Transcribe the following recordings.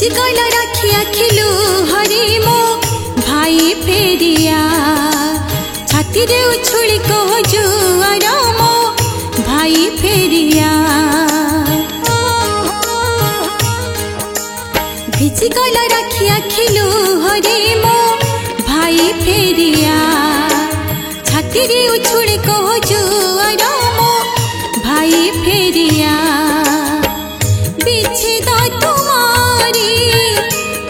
भिज गला राखी आखिलु हरे मो भाई फेरिया छाती रे उछुली कह जुआर मो भाई फेरिया भिज गला राखी आखिलु हरे मो भाई फेरिया छाती रे उछुली कह जुआर मो भाई फेरिया विच्छेद तुम्हारी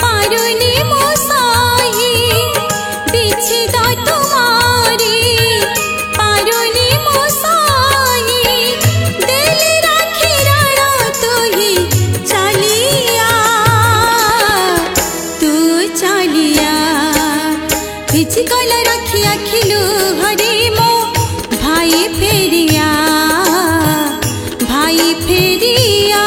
पारुनी मोसाही विच्छेद तुम्हारी पारुनी मोसाही दिल राखी राणा तू ही चलिया तू चलिया भिज गला राखी आखिलु हरे मो भाई फेरिया भाई फेरिया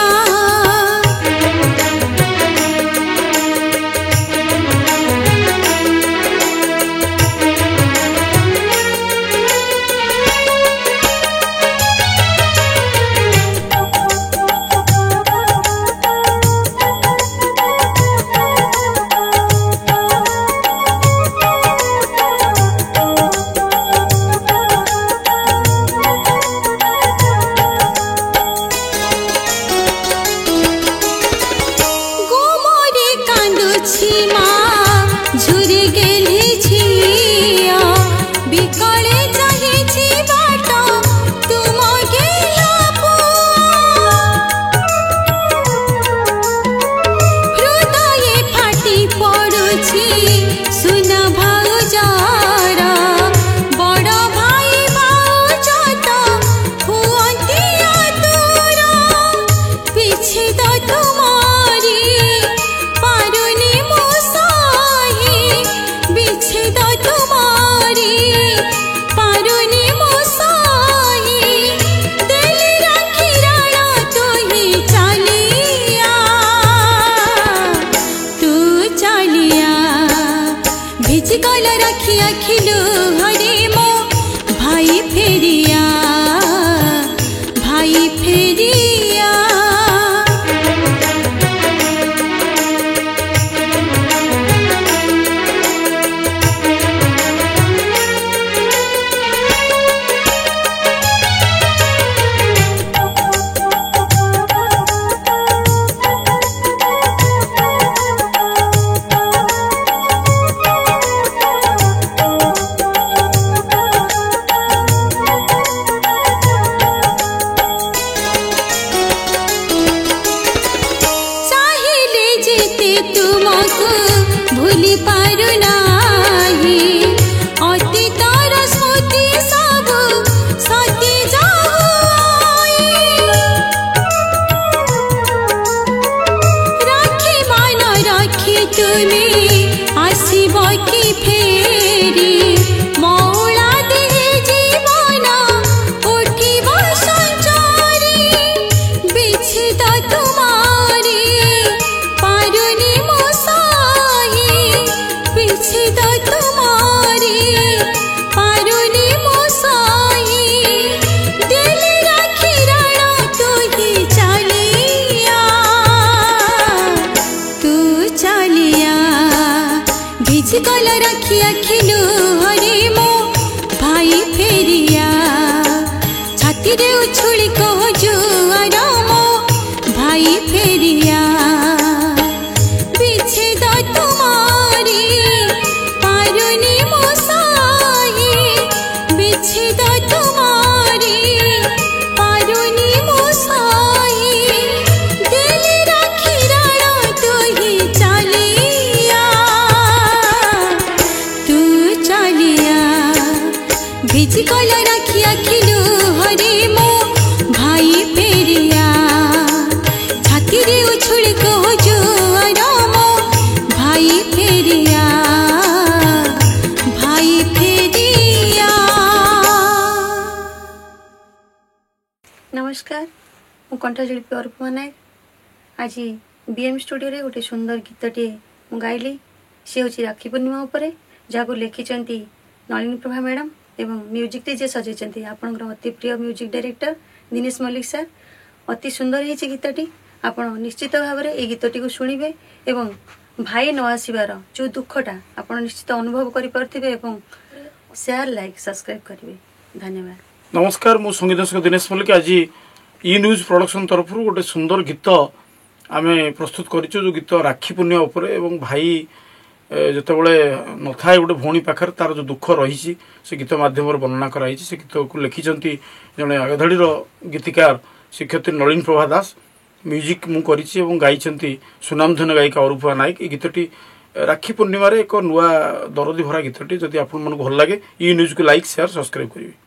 आखिलु हरे मो भाई फेरिया भाई फेरिया तुमको भूली पारु नाही अतीतर स्मृति सब सती जाई राखी मान राखी तुम्हें आसीब कि फेरी मौला दे जीवन उठिब संचारी विच्छेद तुम्हारी पारुनी विच्छेद तुम्हारी पारुनी मोसाई दिल राखी राणा तू ही चलिया तू चलिया भिज गला राखी आखिलु हरे मो भाई फेरिया छाती रे उछुली कह जुआर मो भाई फेरिया विच्छेद तुम्हारी पारुनी मोसाही विच्छेद तुम्हारी पारुनी मोसाही दिल राखी राणा तू ही चलिया तू चलिया भिज गला राखी आखिलु हरे मो भाई फेरिया छाती रे उछुली कह जुआर मो भाई फेरिया भाई फेरिया। नमस्कार मु कंठशिल्पी अर्पमा नायक आज बीएम स्टूडियो रे गोटे सुंदर गीतटे मु गाइली से हूँ राखी पूर्णिमा उपरे जहाँ लिखिं नलिनी प्रभा मैडम एवं म्यूजिक जे सजाई आपंकर अति प्रिय म्यूजिक डायरेक्टर दिनेश मल्लिक सर अति सुंदर है गीतटी ଆପଣ ନିଶ୍ଚିତ ଭାବରେ ଏଇ ଗୀତଟିକୁ ଶୁଣିବେ ଏବଂ ଭାଇ ନ ଆସିବାର ଯେଉଁ ଦୁଃଖଟା ଆପଣ ନିଶ୍ଚିତ ଅନୁଭବ କରିପାରୁଥିବେ ଏବଂ ସେୟାର ଲାଇକ୍ ସବସ୍କ୍ରାଇବ୍ କରିବେ। ଧନ୍ୟବାଦ। नमस्कार मु संगीत दर्शक दिनेश मल्लिक आज ई न्यूज प्रोडक्शन तरफ गोटे सुंदर गीत आम प्रस्तुत करिछु जो गीत राखी पूर्णिमा उपरे एवं भाई जितेबाला नथाए गोटे भौणी पाखर तार जो दुख रही से गीत माध्यम वर्णना कराई से गीत को लिखिंट जड़े आगधाड़ी गीतिकार शिक्षयित्री नलिनी प्रभा दास म्यूजिक मु करिछि एवं गाइछन्ति सुनामधन्य गायिका अरूपा नायक। ये गीतटी राखी पूर्णिमा एक नुआ दरदी भरा गीतटी जदि आपन मन भल लगे ई न्यूज को लाइक शेयर सब्सक्राइब करिवे।